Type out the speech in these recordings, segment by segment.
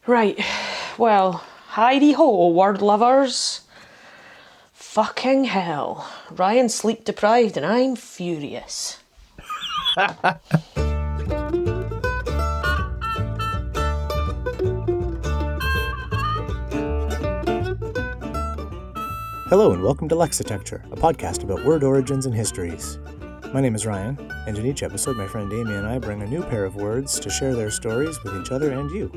Right, well, hidey-ho, word lovers. Fucking hell. Ryan's sleep deprived and I'm furious. Hello and welcome to Lexitecture, a podcast about word origins and histories. My name is Ryan, and in each episode my friend Amy and I bring a new pair of words to share their stories with each other and you.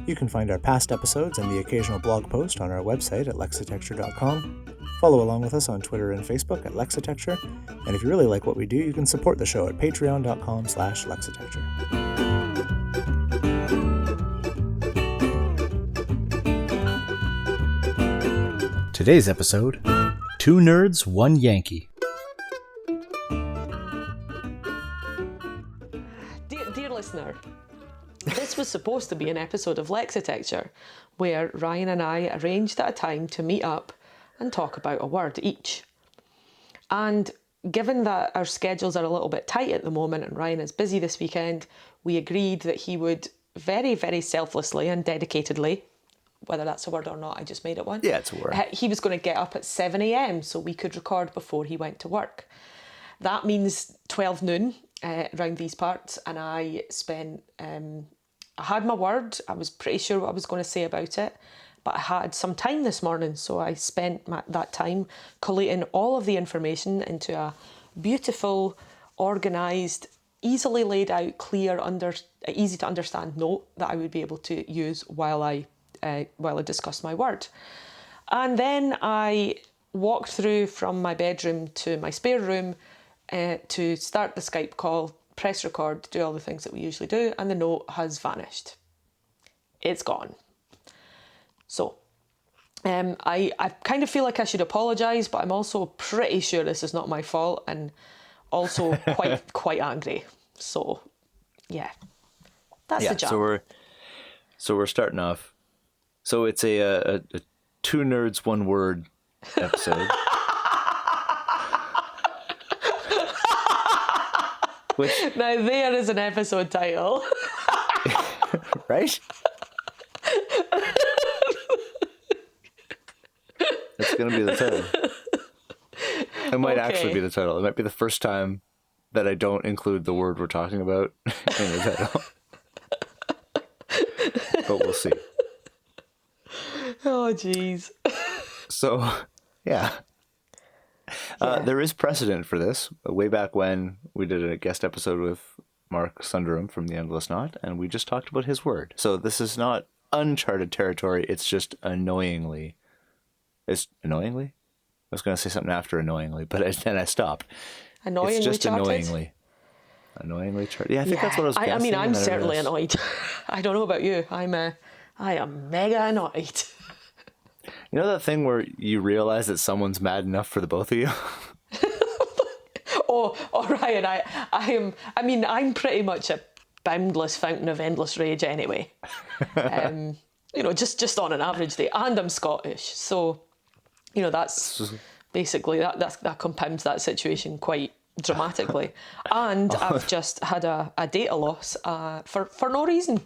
You can find our past episodes and the occasional blog post on our website at lexitecture.com. Follow along with us on Twitter and Facebook at Lexitecture, and if you really like what we do, you can support the show at patreon.com/lexitecture. Today's episode, Two Nerds, One Yankee. Dear listener, this was supposed to be an episode of Lexitecture where Ryan and I arranged at a time to meet up and talk about a word each. And given that our schedules are a little bit tight at the moment and Ryan is busy this weekend, we agreed that he would very, very selflessly and dedicatedly, whether that's a word or not, I just made it one. Yeah, it's a word. He was going to get up at 7 a.m. so we could record before he went to work. That means 12 noon around these parts, and I spent, I had my word, I was pretty sure what I was going to say about it, but I had some time this morning, so I spent that time collating all of the information into a beautiful, organised, easily laid out, clear, easy to understand note that I would be able to use while I discussed my word. And then I walked through from my bedroom to my spare room to start the Skype call, press record, do all the things that we usually do, and the note has vanished. It's gone. So, I kind of feel like I should apologise, but I'm also pretty sure this is not my fault, and also quite angry. So, yeah, that's the job. So we're starting off. So it's a two nerds, one word episode. Which, now there is an episode title. right? That's going to be the title. It might actually be the title. It might be the first time that I don't include the word we're talking about in the title. But we'll see. Oh, jeez. So, yeah. There is precedent for this. Way back when we did a guest episode with Mark Sundaram from The Endless Knot, and we just talked about his word. So this is not uncharted territory. It's just annoyingly. It's annoyingly? I was going to say something after annoyingly, but then I stopped. Annoyingly it's just charted? Annoyingly charted. Yeah, I think that's what I was guessing. I mean, I'm certainly annoyed. I don't know about you. I am mega annoyed. You know that thing where you realize that someone's mad enough for the both of you? Oh, Ryan, I'm pretty much a boundless fountain of endless rage anyway. Just on an average day. And I'm Scottish, so, that's basically, that compounds that situation quite dramatically. And I've just had a data loss for no reason.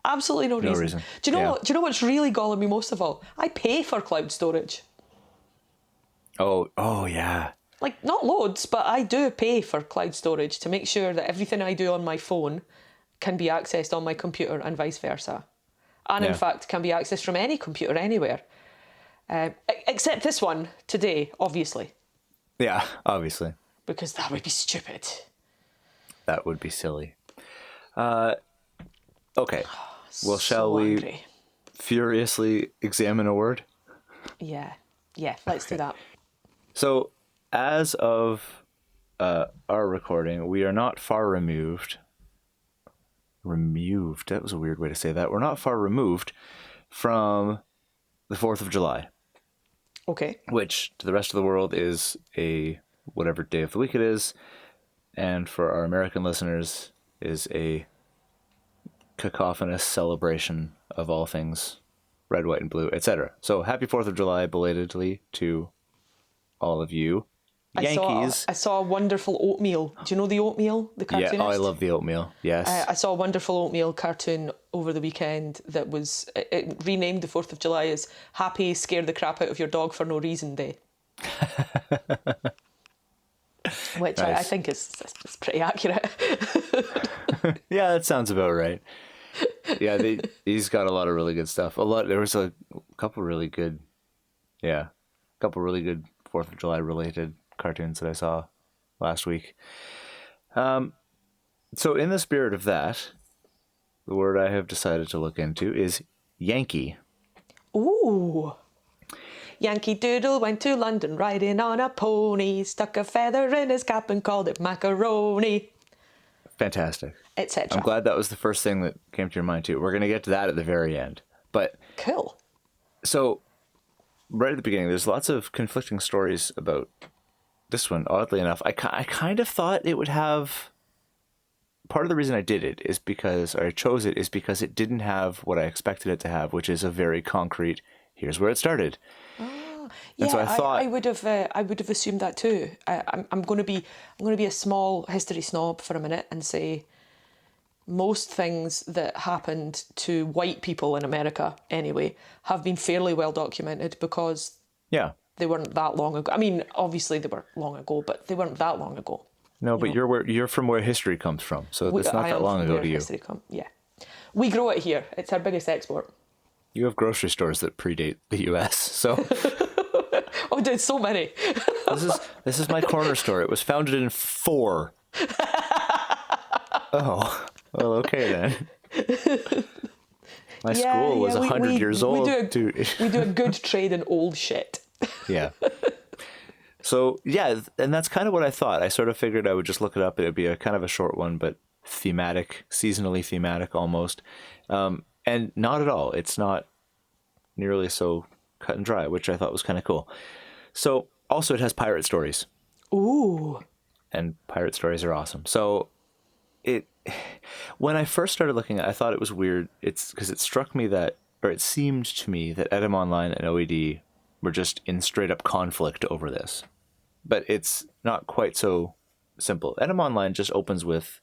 Absolutely no reason. Do you know what's really galling me most of all? I pay for cloud storage. Oh yeah. Like, not loads, but I do pay for cloud storage to make sure that everything I do on my phone can be accessed on my computer and vice versa. And in fact, can be accessed from any computer anywhere. Except this one today, obviously. Yeah, obviously. Because that would be stupid. That would be silly. Okay. Well, shall angry. we furiously examine a word? Yeah, let's do that. So, as of our recording, we are not far removed. Removed? That was a weird way to say that. We're not far removed from the 4th of July. Okay. Which, to the rest of the world, is a whatever day of the week it is. And for our American listeners, is a cacophonous celebration of all things red, white, and blue, etc. So happy 4th of July belatedly to all of you. Yankees. I saw a wonderful oatmeal. Do you know the oatmeal, the cartoonist? Yeah, I love the oatmeal. Yes. I saw a wonderful oatmeal cartoon over the weekend that was it renamed the 4th of July as Happy Scare the Crap Out of Your Dog for No Reason Day. Which I Nice. think is pretty accurate. Yeah, that sounds about right. Yeah, he's got a lot of really good stuff. There was a couple really good 4th of July related cartoons that I saw last week. So in the spirit of that, the word I have decided to look into is Yankee. Ooh. Yankee Doodle went to London riding on a pony, stuck a feather in his cap and called it macaroni. Fantastic. Etc. I'm glad that was the first thing that came to your mind too. We're going to get to that at the very end. But Cool. so right at the beginning, there's lots of conflicting stories about this one. Oddly enough, I kind of thought it would have... Part of the reason I did it is because, or I chose it, is because it didn't have what I expected it to have, which is a very concrete, here's where it started. Yeah, so I thought... I would have assumed that too. I'm going to be a small history snob for a minute and say most things that happened to white people in America anyway have been fairly well documented because Yeah. they weren't that long ago. I mean, obviously they were long ago, but they weren't that long ago. No, but you're from where history comes from, so it's not I that am long from ago where to you. history yeah. We grow it here. It's our biggest export. You have grocery stores that predate the U.S., so Oh, dude, so many. this is my corner store. It was founded in 4. Oh, well, okay then. My school was 100 years old. We do a good trade in old shit. Yeah. So, yeah, and that's kind of what I thought. I sort of figured I would just look it up. It would be a kind of a short one, but thematic, seasonally thematic almost. And not at all. It's not nearly so cut and dry, which I thought was kind of cool. So, also it has pirate stories. Ooh. And pirate stories are awesome. So, when I first started looking at it, I thought it was weird. It's because it struck me that, or it seemed to me that Edom Online and OED were just in straight up conflict over this. But it's not quite so simple. Edom Online just opens with,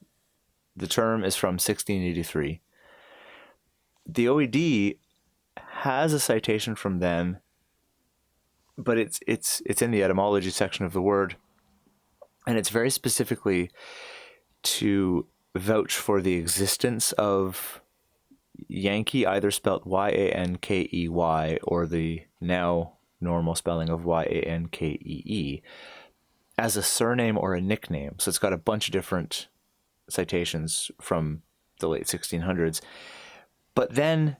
the term is from 1683. The OED has a citation from then, but it's in the etymology section of the word, and it's very specifically to vouch for the existence of Yankee, either spelt Yankey, or the now normal spelling of Yankee, as a surname or a nickname. So it's got a bunch of different citations from the late 1600s. But then,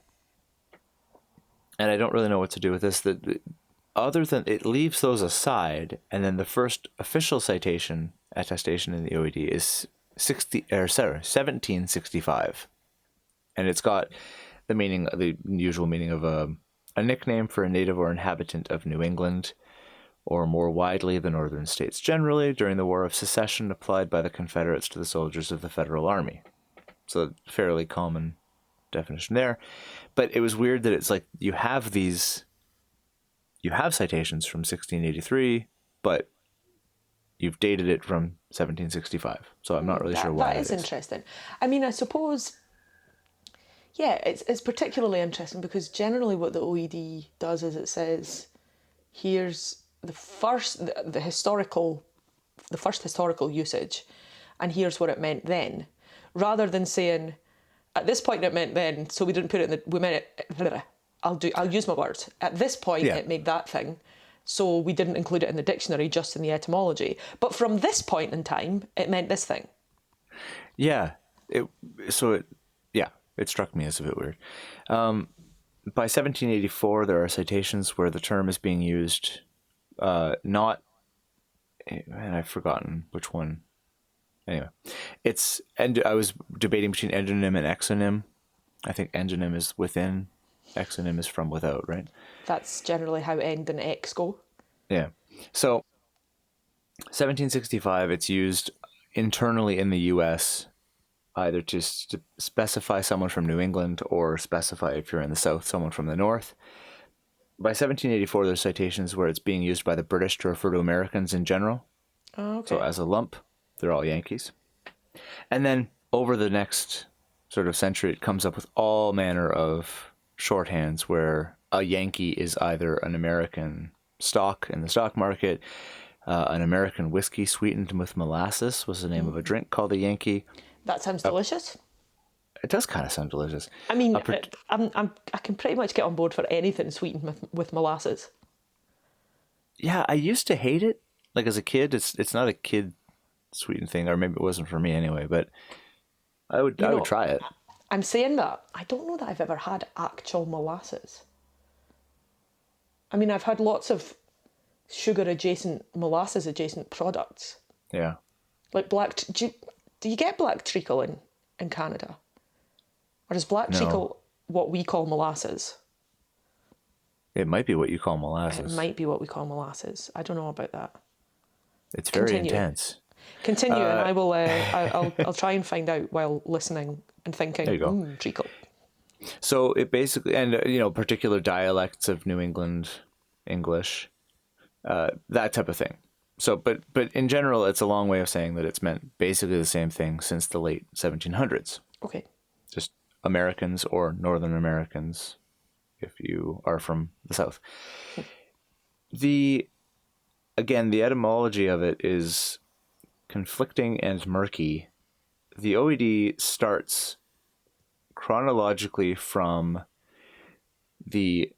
and I don't really know what to do with this, that other than it leaves those aside, and then the first official citation, attestation in the OED is 1765. And it's got the usual meaning of a nickname for a native or inhabitant of New England, or more widely the northern states generally, during the War of Secession applied by the Confederates to the soldiers of the Federal Army. So fairly common definition there. But it was weird that it's like you have citations from 1683, but you've dated it from 1765. So I'm not really sure why that is interesting. I mean, I suppose, yeah, it's particularly interesting because generally what the OED does is it says, here's the first historical usage, and here's what it meant then, rather than saying, at this point it meant then, so we didn't put it in the, we meant it, I'll use my words. At this point it made that thing, so we didn't include it in the dictionary, just in the etymology. But from this point in time, it meant this thing. Yeah. It struck me as a bit weird. By 1784, there are citations where the term is being used, and I've forgotten which one. Anyway, and I was debating between endonym and exonym. I think endonym is within, exonym is from without, right? That's generally how end and X go. Yeah. So 1765, it's used internally in the US either to specify someone from New England or specify, if you're in the South, someone from the North. By 1784, there's citations where it's being used by the British to refer to Americans in general. Oh, okay. So as a lump, they're all Yankees. And then over the next sort of century, it comes up with all manner of shorthands where a Yankee is either an American stock in the stock market, an American whiskey sweetened with molasses was the name of a drink called a Yankee. That sounds delicious. It does kind of sound delicious. I mean, I can pretty much get on board for anything sweetened with molasses. Yeah, I used to hate it. Like as a kid, it's not a kid sweetened thing, or maybe it wasn't for me anyway. But I would try it. I'm saying that I don't know that I've ever had actual molasses. I mean, I've had lots of molasses adjacent products. Yeah. Like do you get black treacle in Canada? Or is black treacle what we call molasses? It might be what you call molasses. It might be what we call molasses. I don't know about that. It's very intense. Continue, and I will. I'll try and find out while listening and thinking. There you go. Treacle. So it basically, and particular dialects of New England English, that type of thing. So, but in general, it's a long way of saying that it's meant basically the same thing since the late 1700s. Okay. Just Americans or Northern Americans, if you are from the South. The etymology of it is conflicting and murky. The OED starts chronologically from the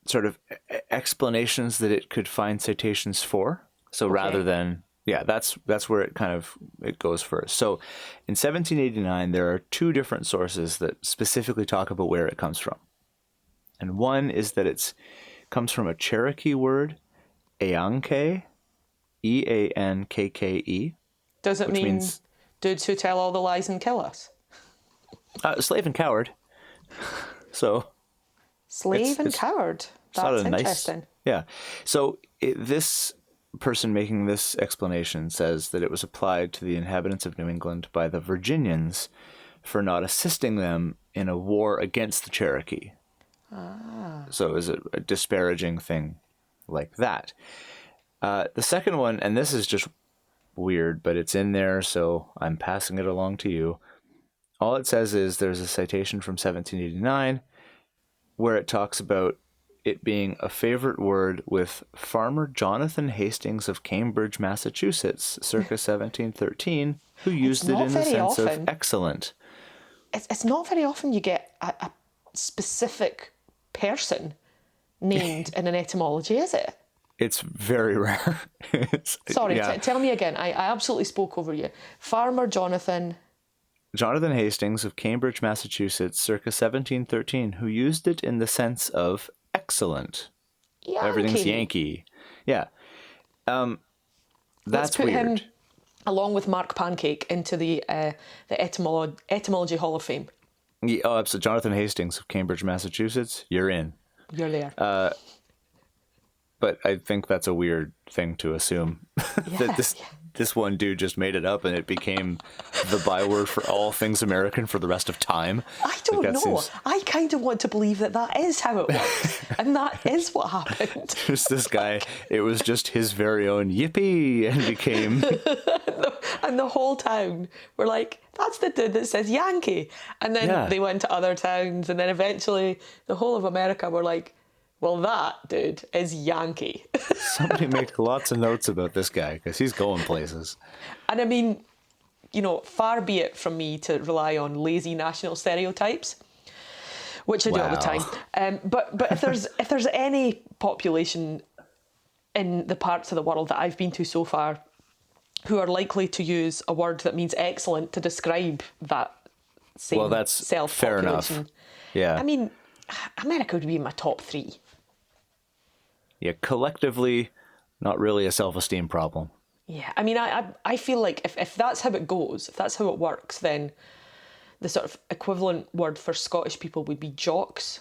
sort of explanations that it could find citations for. So rather than, that's where it goes first. So in 1789, there are two different sources that specifically talk about where it comes from. And one is that it comes from a Cherokee word, Eankhe, Eankkke. Does it mean dudes who tell all the lies and kill us? Slave and coward. So. Slave and coward. That's interesting. Yeah. So this person making this explanation says that it was applied to the inhabitants of New England by the Virginians for not assisting them in a war against the Cherokee. So is it a disparaging thing like that? The second one, and this is just weird, but it's in there, so I'm passing it along to you. All it says is there's a citation from 1789 where it talks about it being a favorite word with Farmer Jonathan Hastings of Cambridge, Massachusetts, circa 1713, who used it in the sense of excellent. It's not very often you get a specific person named in an etymology, is it? It's very rare. Sorry, tell me again. I absolutely spoke over you. Farmer Jonathan Hastings of Cambridge, Massachusetts, circa 1713, who used it in the sense of excellent. Yankee. Everything's Yankee. Yeah. That's put weird. Him, along with Mark Pancake, into the Etymology Hall of Fame. Yeah, so Jonathan Hastings of Cambridge, Massachusetts, you're in. You're there. But I think that's a weird thing to assume that this one dude just made it up and it became the byword for all things American for the rest of time. I don't know. I kind of want to believe that is how it works. And that is what happened. There's this guy, it was just his very own yippee and became... And the whole town were like, that's the dude that says Yankee. And then they went to other towns, and then eventually the whole of America were like, well, that dude is Yankee. Somebody make lots of notes about this guy, because he's going places. And I mean, far be it from me to rely on lazy national stereotypes, which I do all the time. But if there's any population in the parts of the world that I've been to so far who are likely to use a word that means excellent to describe that same self-population. Fair enough. Yeah. I mean, America would be in my top 3. Yeah, collectively, not really a self-esteem problem. Yeah, I mean, I feel like if that's how it goes, if that's how it works, then the sort of equivalent word for Scottish people would be jocks.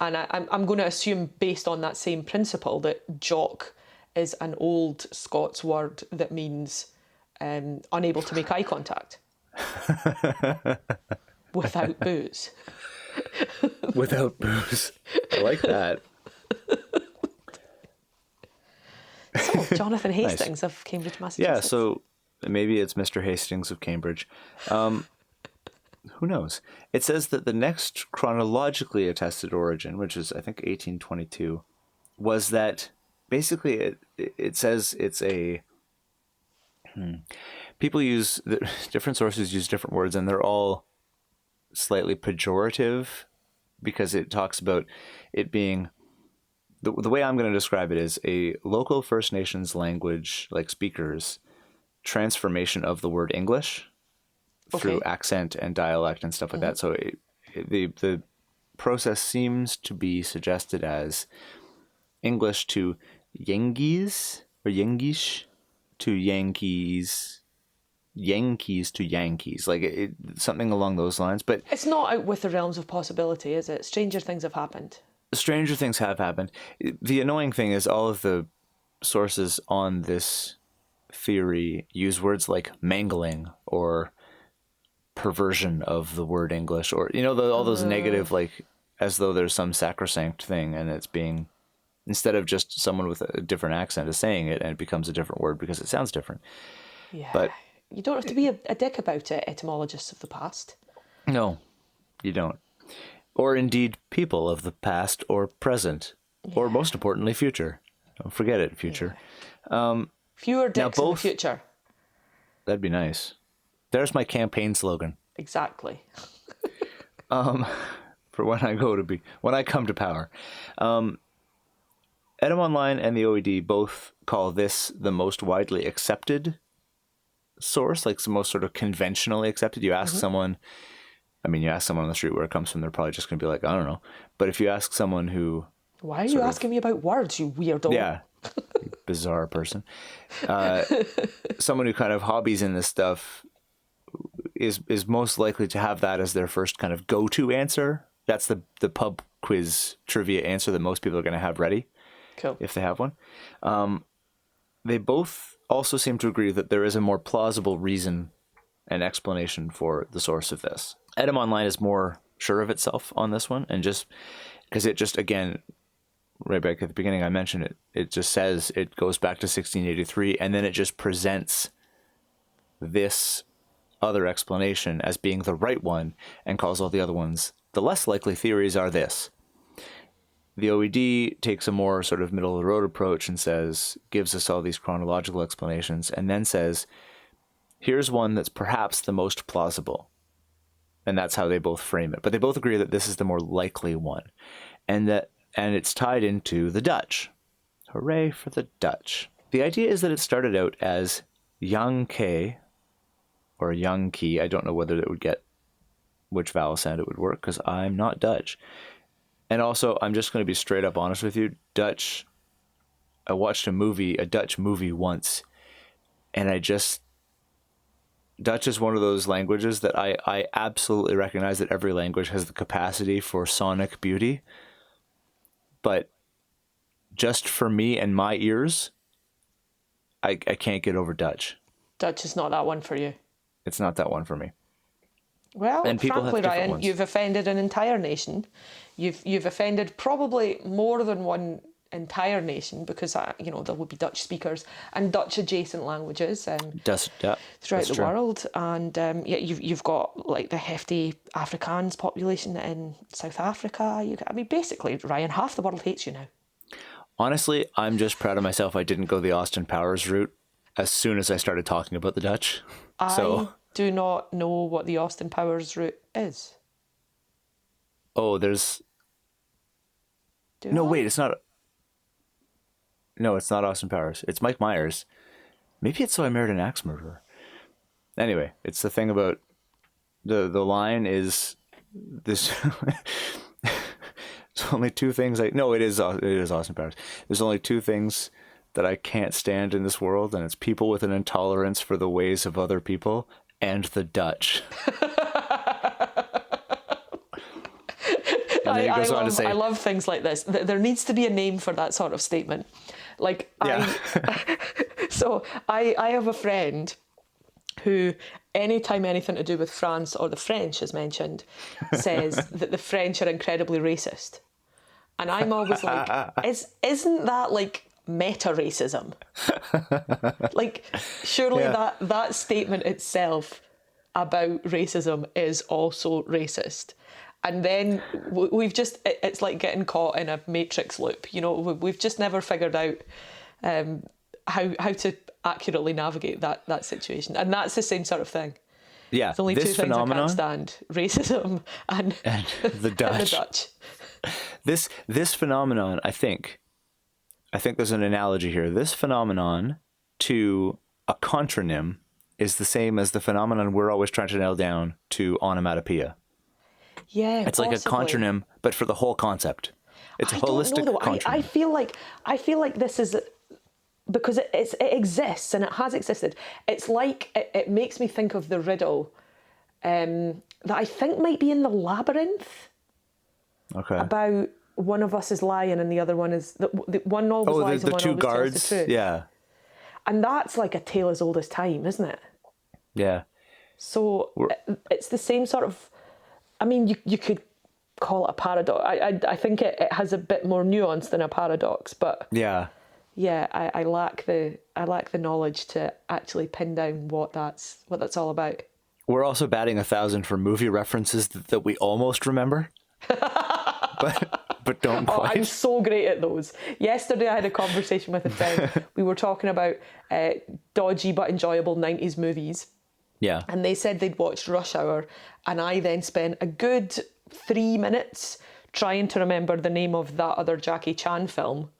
And I'm going to assume, based on that same principle, that jock is an old Scots word that means unable to make eye contact. Without booze. Without booze. I like that. So, Jonathan Hastings of Cambridge, Massachusetts. Yeah, so maybe it's Mr. Hastings of Cambridge. who knows? It says that the next chronologically attested origin, which is I think 1822, was that basically it says it's a people use different sources use different words, and they're all slightly pejorative because it talks about it being the way I'm going to describe it is a local First Nations language, like speakers, transformation of the word English through accent and dialect and stuff like that. So the process seems to be suggested as English to Yengies or Yengish to Yankees, Yankees to Yankees, like something along those lines. But it's not out with the realms of possibility, is it? Stranger things have happened. Stranger things have happened. The annoying thing is all of the sources on this theory use words like mangling or perversion of the word English, or all those negative, like as though there's some sacrosanct thing, and it's being, instead of just someone with a different accent is saying it, and it becomes a different word because it sounds different. Yeah, but you don't have to be a dick about it, etymologists of the past. No, you don't. Or indeed people of the past or present, or most importantly, future. Don't forget it, future. Fewer dicks in the future. That'd be nice. There's my campaign slogan. Exactly. For when I come to power. Edom Online and the OED both call this the most widely accepted source, like the most sort of conventionally accepted. You ask someone, you ask someone on the street where it comes from, they're probably just going to be like, I don't know. But if you ask someone who... Why are you asking me about words, you weirdo? Yeah, bizarre person. Someone who kind of hobbies in this stuff is most likely to have that as their first kind of go-to answer. That's the pub quiz trivia answer that most people are going to have ready. Cool. If they have one. They both also seem to agree that there is a more plausible reason and explanation for the source of this. Edom Online is more sure of itself on this one, and just because it just, again, right back at the beginning I mentioned it just says it goes back to 1683, and then it just presents this other explanation as being the right one and calls all the other ones the less likely theories are this. The OED takes a more sort of middle of the road approach and gives us all these chronological explanations, and then says, here's one that's perhaps the most plausible. And that's how they both frame it. But they both agree that this is the more likely one. And it's tied into the Dutch. Hooray for the Dutch. The idea is that it started out as Yankee or Yankee. I don't know whether it would get which vowel sound it would work because I'm not Dutch. And also, I'm just going to be straight up honest with you. Dutch, I watched a Dutch movie once, and Dutch is one of those languages that I absolutely recognize that every language has the capacity for sonic beauty. But just for me and my ears, I can't get over Dutch. Dutch is not that one for you. It's not that one for me. Well, and frankly, Ryan, you've offended an entire nation. You've offended probably more than one entire nation, because there would be Dutch speakers and Dutch adjacent languages throughout the world, and you've got like the hefty Afrikaans population in South Africa. Basically, Ryan, half the world hates you now. Honestly, I'm just proud of myself. I didn't go the Austin Powers route as soon as I started talking about the Dutch. I do not know what the Austin Powers route is. Oh, there's... Wait, it's not... No, it's not Austin Powers. It's Mike Myers. Maybe it's So I Married an Axe Murderer. Anyway, it's the thing about... The line is... This... There's only two things No, it is Austin Powers. There's only two things that I can't stand in this world, and it's people with an intolerance for the ways of other people and the Dutch. I love things like this. There needs to be a name for that sort of statement. Like, so I have a friend who, anytime anything to do with France or the French is mentioned, says that the French are incredibly racist. And I'm always like, isn't that like meta racism? Like, surely that statement itself about racism is also racist. And then it's like getting caught in a matrix loop. You know, we've just never figured out how to accurately navigate that situation. And that's the same sort of thing. Yeah, There's only two things I can't stand: racism and the Dutch. and the Dutch. This phenomenon, I think there's an analogy here. This phenomenon to a contronym is the same as the phenomenon we're always trying to nail down to onomatopoeia. Yeah, it's possibly. like a contronym, but for the whole concept. It's a holistic don't know, though. contronym. I feel like this is because it exists and it has existed. It's like it makes me think of the riddle that I think might be in the Labyrinth. Okay. About one of us is lying and the other one is the one always lies and one two always guards. tells the truth. Yeah. And that's like a tale as old as time, isn't it? Yeah. So it's the same sort of. I mean, you could call it a paradox. I think it has a bit more nuance than a paradox, but yeah, I lack the knowledge to actually pin down what that's all about. We're also batting 1,000 for movie references that we almost remember, but don't quite. I'm so great at those. Yesterday I had a conversation with a friend. We were talking about dodgy but enjoyable 90s movies. Yeah. And they said they'd watched Rush Hour, and I then spent a good 3 minutes trying to remember the name of that other Jackie Chan film.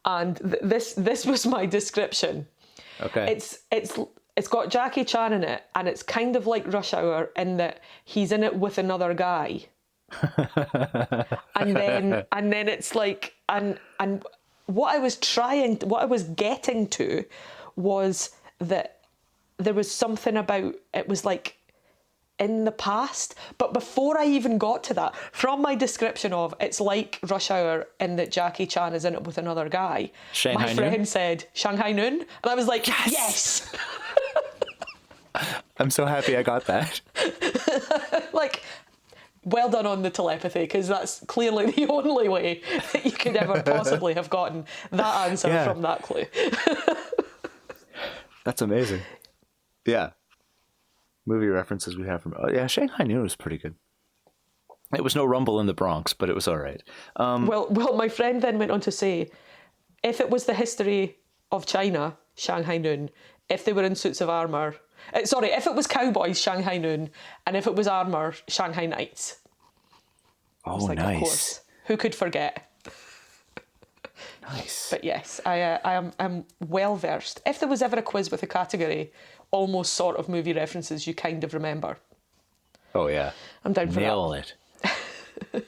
And this was my description. Okay. It's got Jackie Chan in it, and it's kind of like Rush Hour in that he's in it with another guy. and then it's like and what I was getting to was that there was something about it was like in the past, but before I even got to that, from my description of it's like Rush Hour in that Jackie Chan is in it with another guy, my friend said Shanghai Noon, and I was like, yes! I'm so happy I got that. Like, well done on the telepathy, because that's clearly the only way that you could ever possibly have gotten that answer from that clue. That's amazing. Yeah. Movie references we have from... Oh, yeah, Shanghai Noon was pretty good. It was no Rumble in the Bronx, but it was all right. Well, my friend then went on to say, if it was the history of China, Shanghai Noon, if they were in suits of armour... if it was cowboys, Shanghai Noon, and if it was armour, Shanghai Nights. Oh, like, nice. Of course. Who could forget? Nice. But yes, I'm well versed. If there was ever a quiz with a category, almost sort of movie references you kind of remember. Oh yeah. I'm down for Nail that. It.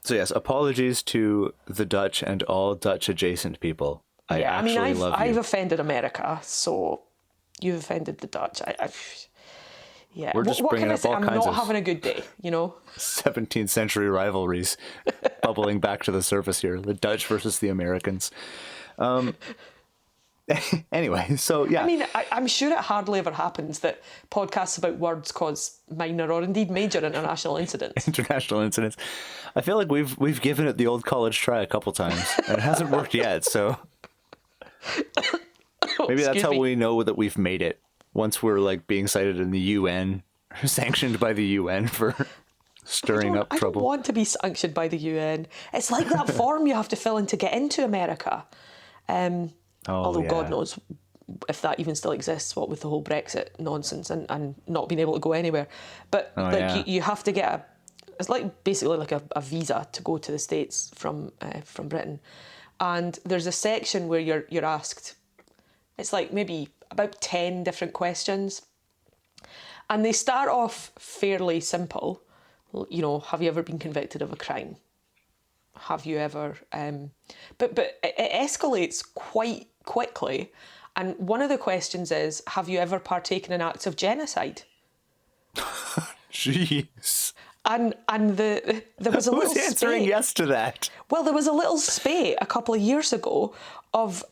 So yes, apologies to the Dutch and all Dutch adjacent people. I've offended America, so you've offended the Dutch. Yeah. We're just bringing up all kinds of... I'm not having a good day, you know? 17th century rivalries bubbling back to the surface here. The Dutch versus the Americans. Anyway, so yeah. I mean, I'm sure it hardly ever happens that podcasts about words cause minor or indeed major international incidents. International incidents. I feel like we've given it the old college try a couple times, and it hasn't worked yet, so... Maybe that's how we know that we've made it. Once we're like being cited in the UN, sanctioned by the UN for stirring up trouble. I don't want to be sanctioned by the UN. It's like that form you have to fill in to get into America. Although God knows if that even still exists, what with the whole Brexit nonsense and not being able to go anywhere. But you have to get it's like basically like a visa to go to the States from Britain. And there's a section where you're asked, it's like maybe about 10 different questions. And they start off fairly simple. You know, have you ever been convicted of a crime? Have you ever... But it escalates quite quickly. And one of the questions is, have you ever partaken in acts of genocide? Jeez. And there was a little Who's answering spate. Yes to that? Well, there was a little spate a couple of years ago of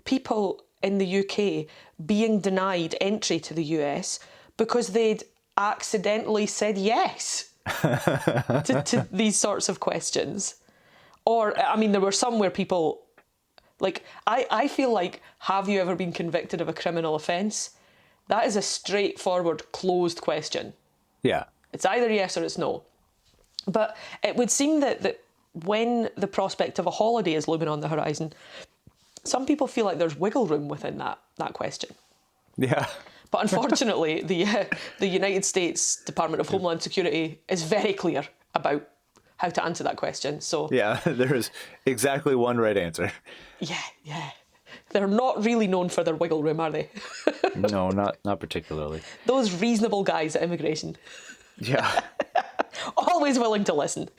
people in the UK being denied entry to the US because they'd accidentally said yes to these sorts of questions. Or, I mean, there were some where people, like, I feel like, have you ever been convicted of a criminal offence? That is a straightforward, closed question. Yeah. It's either yes or it's no. But it would seem that when the prospect of a holiday is looming on the horizon, some people feel like there's wiggle room within that question. Yeah. But unfortunately, the United States Department of Homeland Security is very clear about how to answer that question. So Yeah, there is exactly one right answer. yeah. They're not really known for their wiggle room, are they? No, not particularly. Those reasonable guys at immigration. Yeah. Always willing to listen.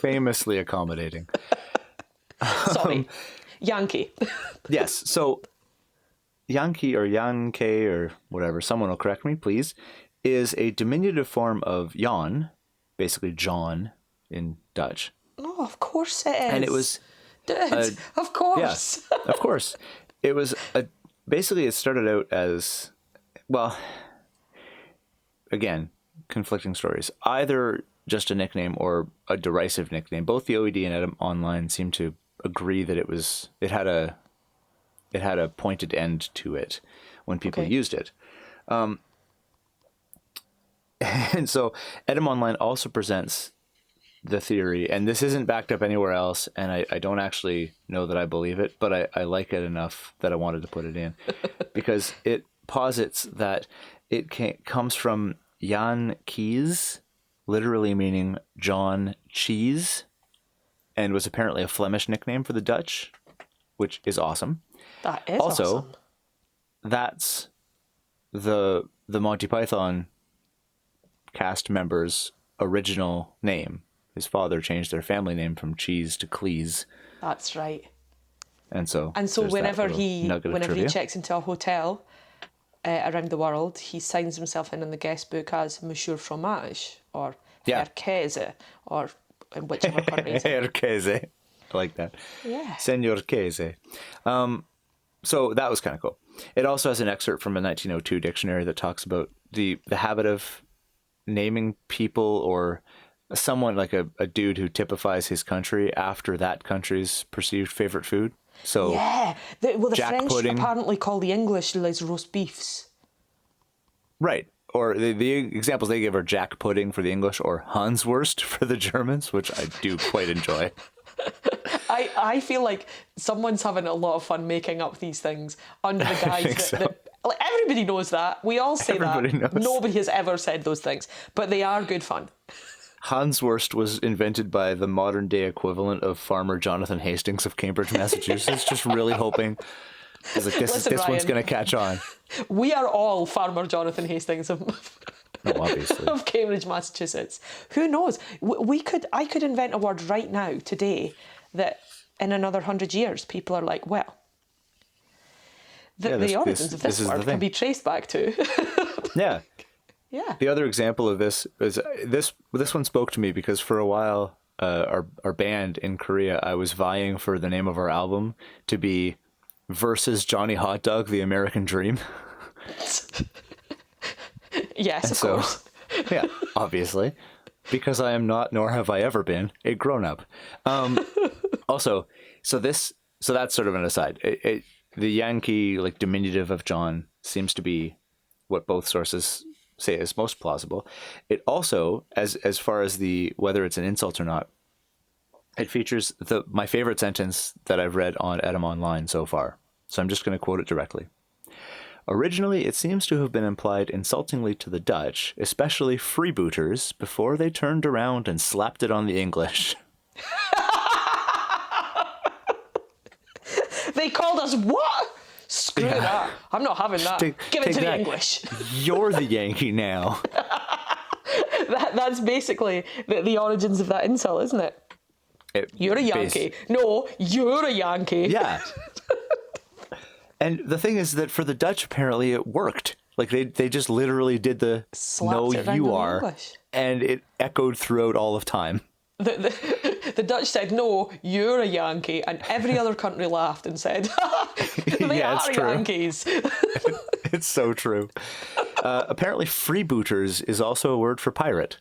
Famously accommodating. Sorry. Yankee. Yes, so Yankee or Yankee or whatever, someone will correct me, please, is a diminutive form of Jan, basically John in Dutch. Oh, of course it is. And it was... Dude, of course. Yeah, of course. It was basically it started out as, well, again, conflicting stories. Either just a nickname or a derisive nickname. Both the OED and Edom Online seem to agree that it had a pointed end to it when people used it. And so Edom Online also presents the theory, and this isn't backed up anywhere else, and I don't actually know that I believe it, but I like it enough that I wanted to put it in, because it posits that it comes from Jan Kees, literally meaning John Cheese, and was apparently a Flemish nickname for the Dutch, which is awesome. That is also, awesome. That's the Monty Python cast member's original name. His father changed their family name from Cheese to Cleese. That's right. And so whenever he trivia. checks into a hotel around the world, he signs himself in the guest book as Monsieur Fromage or Herr Käse, or in whichever country he's in. Herr Käse. I like that. Yeah. Senor Käse. So that was kind of cool. It also has an excerpt from a 1902 dictionary that talks about the habit of naming people or someone like a dude who typifies his country after that country's perceived favorite food. So yeah, the Jack French pudding. apparently call the English les roast beefs. Right. Or the examples they give are Jack pudding for the English or Hanswurst for the Germans, which I do quite enjoy. I feel like someone's having a lot of fun making up these things under the guise that like, everybody knows that. We all say Everybody that. knows. Nobody has ever said those things, but they are good fun. Hanswurst was invented by the modern day equivalent of Farmer Jonathan Hastings of Cambridge, Massachusetts, just really hoping like, this one's Ryan, going to catch on. We are all Farmer Jonathan Hastings of, Obviously. of Cambridge, Massachusetts. Who knows? I could invent a word right now, today, that in another 100 years, people are like, well, the origins of this word can be traced back to. Yeah. Yeah. The other example of this is this one spoke to me because for a while, our band in Korea, I was vying for the name of our album to be versus Johnny Hot Dog, The American Dream. Yes, of course. Yeah, obviously, because I am not, nor have I ever been, a grown-up. Also, so that's sort of an aside. The Yankee, like diminutive of John, seems to be what both sources say is most plausible. It also, as far as whether it's an insult or not, it features my favorite sentence that I've read on Edom Online so far. So I'm just going to quote it directly. Originally, it seems to have been implied insultingly to the Dutch, especially freebooters, before they turned around and slapped it on the English. They called us what? Screw that. I'm not having that. Give it to the English. You're the Yankee now. That's basically the origins of that insult, isn't it? You're a Yankee. No, you're a Yankee. Yeah. And the thing is that for the Dutch, apparently it worked. Like they just literally did the Slapped no, you are. English. And it echoed throughout all of time. The Dutch said, no, you're a Yankee, and every other country laughed and said, they Yeah, are true. Yankees. It's so true. Apparently freebooters is also a word for pirate,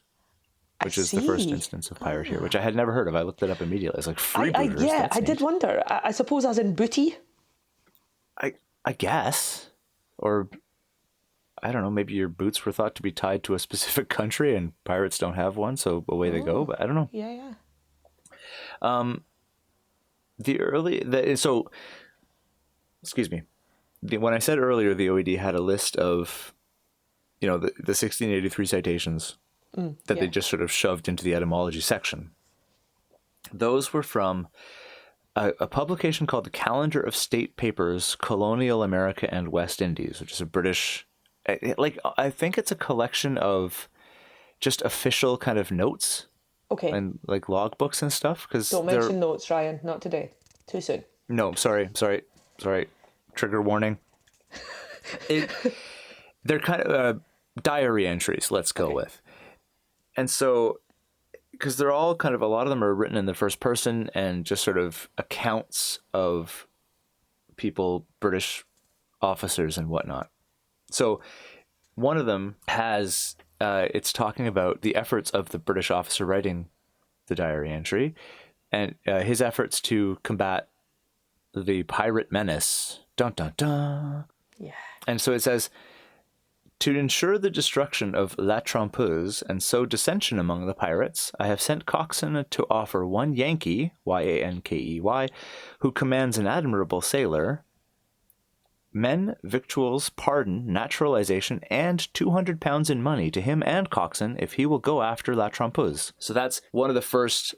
which is the first instance of pirate here, which I had never heard of. I looked it up immediately. It's like freebooters. I did wonder. I suppose as in booty? I guess. Or I don't know, maybe your boots were thought to be tied to a specific country and pirates don't have one, so away they go. But I don't know. Yeah. Excuse me. When I said earlier the OED had a list of, the 1683 citations that they just sort of shoved into the etymology section, those were from a publication called the Calendar of State Papers, Colonial America and West Indies, which is a British, I think it's a collection of just official kind of notes. Okay. And like logbooks and stuff. Don't mention notes, Ryan. Not today. Too soon. No, sorry. Trigger warning. They're kind of diary entries, let's go with. And so, because they're all kind of, a lot of them are written in the first person and just sort of accounts of people, British officers and whatnot. So one of them has, it's talking about the efforts of the British officer writing the diary entry and his efforts to combat the pirate menace. Dun, dun, dun. Yeah. And so it says, to ensure the destruction of La Trompeuse and sow dissension among the pirates, I have sent Coxswain to offer one Yankee, Yankey, who commands an admirable sailor, men, victuals, pardon, naturalization, and 200 pounds in money to him and Coxswain if he will go after La Trompeuse. So that's one of the first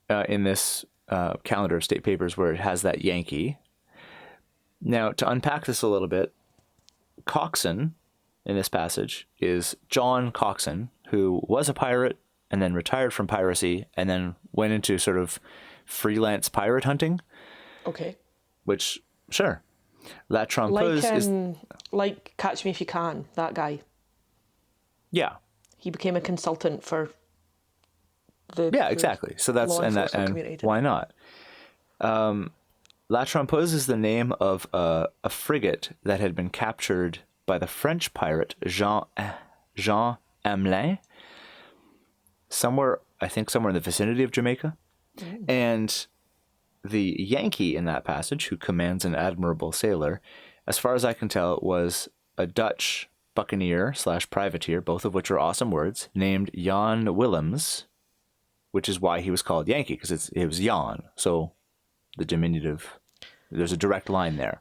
in this calendar of state papers where it has that Yankee. Now, to unpack this a little bit, Coxswain in this passage is John Coxswain, who was a pirate and then retired from piracy and then went into sort of freelance pirate hunting. Okay. Which, sure. La Trompeuse is... Like Catch Me If You Can, that guy. Yeah. He became a consultant for the... Yeah, exactly. So that's... And why not? La Trompeuse is the name of a frigate that had been captured by the French pirate Jean Hamelin, somewhere in the vicinity of Jamaica. And the Yankee in that passage, who commands an admirable sailor, as far as I can tell, was a Dutch buccaneer / privateer, both of which are awesome words, named Jan Willems, which is why he was called Yankee, because it was Jan. So the diminutive, there's a direct line there.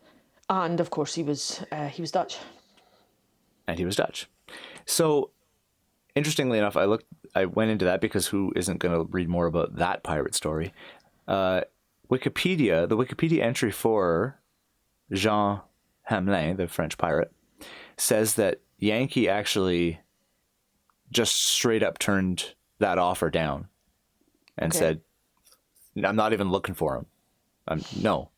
And of course he was Dutch. And he was Dutch. So interestingly enough, I went into that because who isn't going to read more about that pirate story? The Wikipedia entry for Jean Hamelin, the French pirate, says that Yankee actually just straight up turned that offer down and said, I'm not even looking for him. No,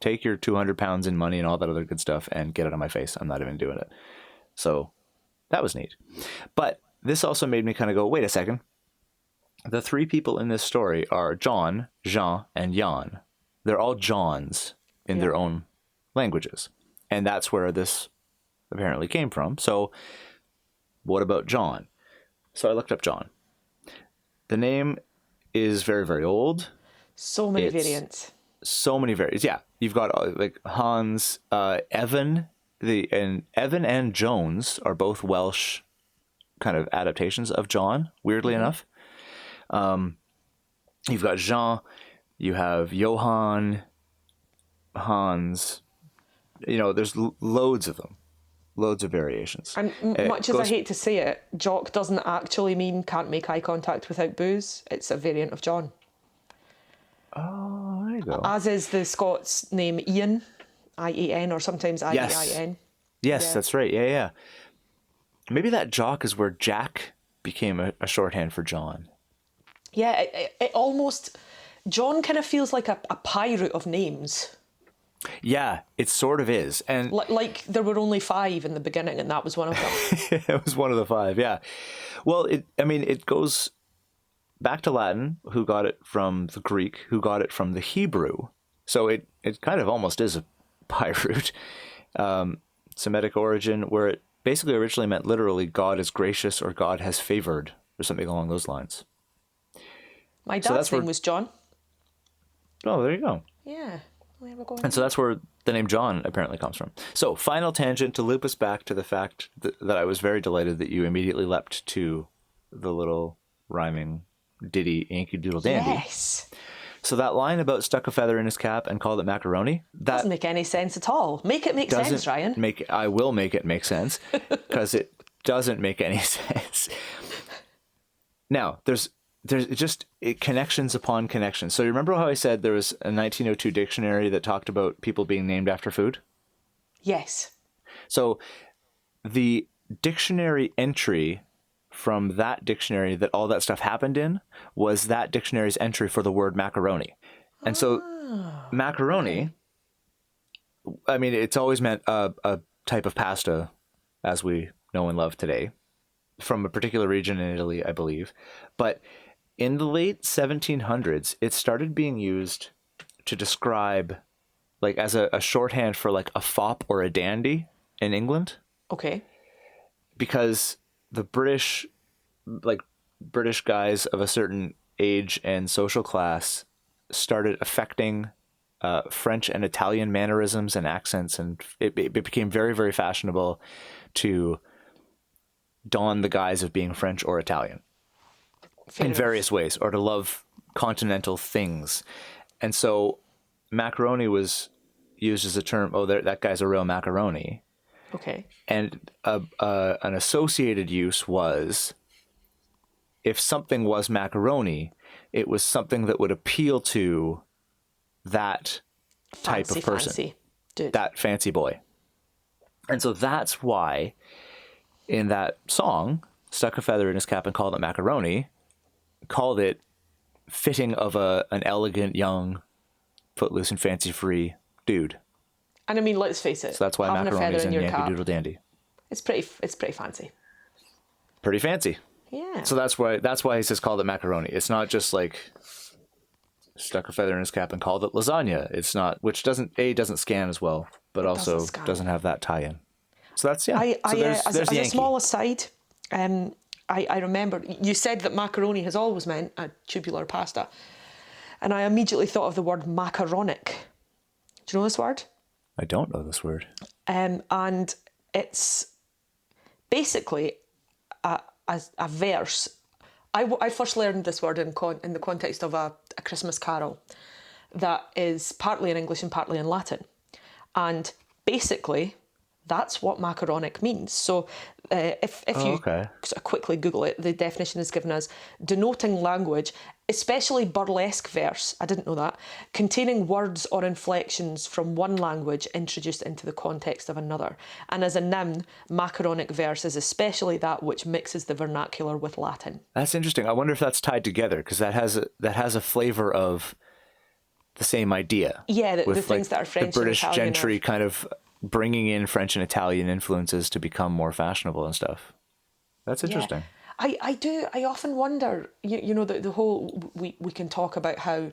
take your 200 pounds in money and all that other good stuff and get it on my face. I'm not even doing it. So that was neat. But this also made me kind of go, wait a second. The three people in this story are John, Jean, and Jan. They're all Johns in their own languages. And that's where this apparently came from. So what about John? So I looked up John. The name is very, very old. So many variants. So many variants. Yeah. You've got like Hans, Evan, Evan and Jones are both Welsh kind of adaptations of John, weirdly enough. You've got Jean, you have Johann, Hans, there's loads of them, loads of variations. And much as I hate to say it, Jock doesn't actually mean can't make eye contact without booze. It's a variant of John. Oh, there you go. As is the Scots name Ian, I-A-N, or sometimes I-E-I-N. Yes, that's right. Yeah. Maybe that Jock is where Jack became a shorthand for John. Yeah, it almost... John kind of feels like a pirate of names. Yeah, it sort of is. And like there were only 5 in the beginning, and that was one of them. It was one of the 5, yeah. Well, it goes back to Latin, who got it from the Greek, who got it from the Hebrew. So it kind of almost is a pirate. Semitic origin, where it basically originally meant literally God is gracious or God has favored, or something along those lines. My dad's name was John. Oh, there you go. Yeah. There we go. And so that's where the name John apparently comes from. So, final tangent to loop us back to the fact that I was very delighted that you immediately leapt to the little rhyming ditty Yankee Doodle Dandy. Yes. So that line about stuck a feather in his cap and called it macaroni, that Doesn't make any sense at all. Make it make sense, Ryan. I will make it make sense, because it doesn't make any sense. Now, there's just connections upon connections. So you remember how I said there was a 1902 dictionary that talked about people being named after food? Yes. So the dictionary entry from that dictionary that all that stuff happened in was that dictionary's entry for the word macaroni. And so macaroni, I mean, it's always meant a type of pasta, as we know and love today, from a particular region in Italy, I believe. But in the late 1700s, it started being used to describe, like, as a shorthand for like a fop or a dandy in England. Okay. Because the British guys of a certain age and social class started affecting French and Italian mannerisms and accents, and it became very, very fashionable to don the guise of being French or Italian in various ways, or to love continental things. And so macaroni was used as a term, that guy's a real macaroni. Okay. And an associated use was, if something was macaroni, it was something that would appeal to that type of person, fancy dude. that fancy boy. And so that's why in that song, stuck a feather in his cap and called it macaroni, called it fitting of an elegant, young, footloose and fancy-free dude. And I mean, let's face it. So that's why having a macaroni's feather in in your Yankee cap, Doodle Dandy. It's pretty fancy. Pretty fancy. Yeah. So that's why he says called it macaroni. It's not just like stuck a feather in his cap and called it lasagna. It's not, which doesn't scan as well, but also doesn't have that tie-in. So that's, yeah. As a small aside, I remember you said that macaroni has always meant a tubular pasta, and I immediately thought of the word macaronic. Do you know this word? I don't know this word. And it's basically a verse. I first learned this word in the context of a Christmas carol that is partly in English and partly in Latin. And basically, that's what macaronic means. So if you sort of quickly Google it, the definition is given as denoting language, especially burlesque verse, I didn't know that, containing words or inflections from one language introduced into the context of another. And as a noun, macaronic verse is especially that which mixes the vernacular with Latin. That's interesting. I wonder if that's tied together, because that has a flavor of the same idea. Yeah, the with things that are French the British and Italian gentry kind of bringing in French and Italian influences to become more fashionable and stuff. That's interesting. Yeah. I often wonder, you know, the whole, we can talk about how,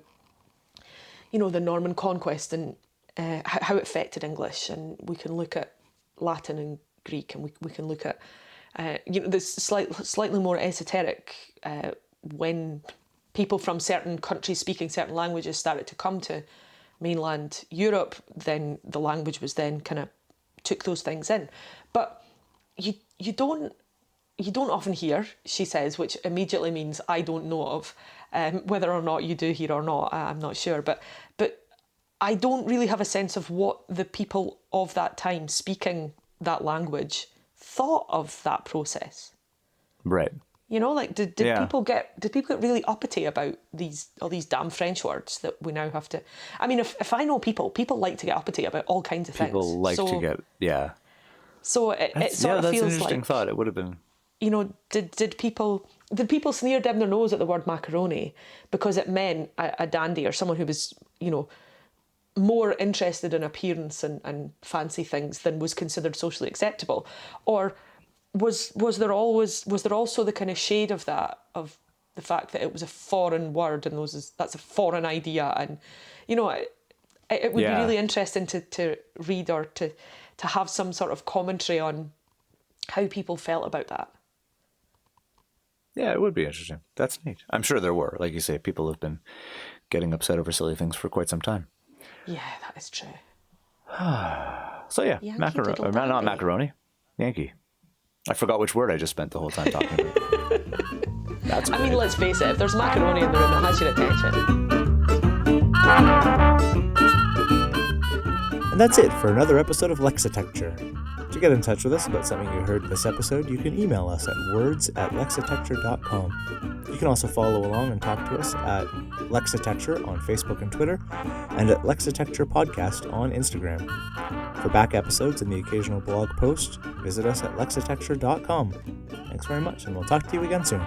you know, the Norman conquest and how it affected English, and we can look at Latin and Greek, and we can look at, you know, this slightly more esoteric, when people from certain countries speaking certain languages started to come to mainland Europe, then the language was then kind of took those things in. But you don't often hear, she says, which immediately means I don't know of, whether or not you do hear or not, I'm not sure. But I don't really have a sense of what the people of that time speaking that language thought of that process. Right. You know, like did people get really uppity about all these damn French words that we now have to? I mean, if I know people like to get uppity about all kinds of things. People like to get So it sort of feels like, that's an interesting thought. It would have been. You know, did people sneer down their nose at the word macaroni because it meant a dandy or someone who was, you know, more interested in appearance and fancy things than was considered socially acceptable? Or was there also the kind of shade of that, of the fact that it was a foreign word and that's a foreign idea? And, you know, it would be really interesting to read or to have some sort of commentary on how people felt about that. Yeah, it would be interesting. That's neat. I'm sure there were. Like you say, people have been getting upset over silly things for quite some time. Yeah, that is true. So yeah, Yankee macaroni, Doodle not Dandy. macaroni, Yankee. I forgot which word I just spent the whole time talking about. That's I mean, great. let's face it, if there's macaroni in the room, it has your attention. And that's it for another episode of Lexitecture. To get in touch with us about something you heard this episode, you can email us at words@lexitecture.com. You can also follow along and talk to us at Lexitecture on Facebook and Twitter, and at Lexitecture Podcast on Instagram. For back episodes and the occasional blog post, visit us at lexitecture.com. Thanks very much, and we'll talk to you again soon.